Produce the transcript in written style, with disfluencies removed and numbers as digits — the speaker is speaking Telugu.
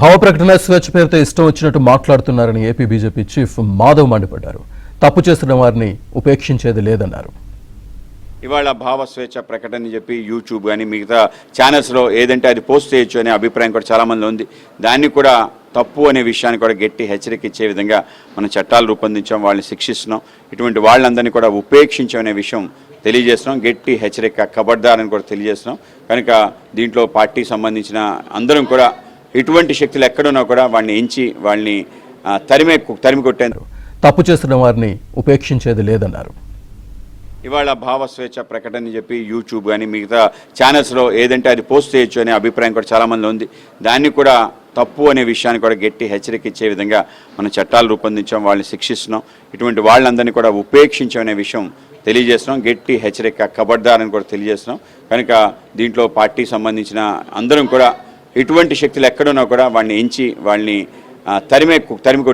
భావ ప్రకటన స్వేచ్ఛ పేరుతో ఇష్టం వచ్చినట్టు మాట్లాడుతున్నారని ఏపీ బీజేపీ చీఫ్ మాధవ్ మండిపడ్డారు. తప్పు చేస్తున్న వారిని ఉపేక్షించేది లేదన్నారు. ఇవాళ భావ స్వేచ్ఛ ప్రకటన చెప్పి యూట్యూబ్ కానీ మిగతా ఛానల్స్లో ఏదంటే అది పోస్ట్ చేయొచ్చు అనే అభిప్రాయం కూడా చాలామంది ఉంది. దాన్ని కూడా తప్పు అనే విషయాన్ని కూడా గట్టి హెచ్చరిక ఇచ్చే విధంగా మనం చట్టాలు రూపొందించాం, వాళ్ళని శిక్షిస్తున్నాం. ఇటువంటి వాళ్ళందరినీ కూడా ఉపేక్షించామనే విషయం తెలియజేస్తున్నాం. గట్టి హెచ్చరిక ఖబర్దారని కూడా తెలియజేస్తున్నాం. కనుక దీంట్లో పార్టీ సంబంధించిన అందరం కూడా ఇటువంటి శక్తులు ఎక్కడున్నా కూడా వాడిని ఎంచి వాళ్ళని తరిమి కొట్టేందుకు తప్పు చేస్తున్న వారిని ఉపేక్షించేది లేదన్నారు. ఇవాళ భావ స్వేచ్ఛ ప్రకటన చెప్పి యూట్యూబ్ కానీ మిగతా ఛానల్స్లో ఏదంటే అది పోస్ట్ చేయొచ్చు అనే అభిప్రాయం కూడా చాలామంది ఉంది. దాన్ని కూడా తప్పు అనే విషయాన్ని కూడా గట్టి హెచ్చరిక ఇచ్చే విధంగా మనం చట్టాలు రూపొందించాం, వాళ్ళని శిక్షిస్తున్నాం. ఇటువంటి వాళ్ళందరినీ కూడా ఉపేక్షించామనే విషయం తెలియజేస్తున్నాం. గట్టి హెచ్చరిక ఖబర్దారని కూడా తెలియజేస్తున్నాం. కనుక దీంట్లో పార్టీ సంబంధించిన అందరం కూడా ఇటువంటి శక్తులు ఎక్కడున్నా కూడా వాడిని ఎంచి వాళ్ళని తరిమి కొట్టేందుకు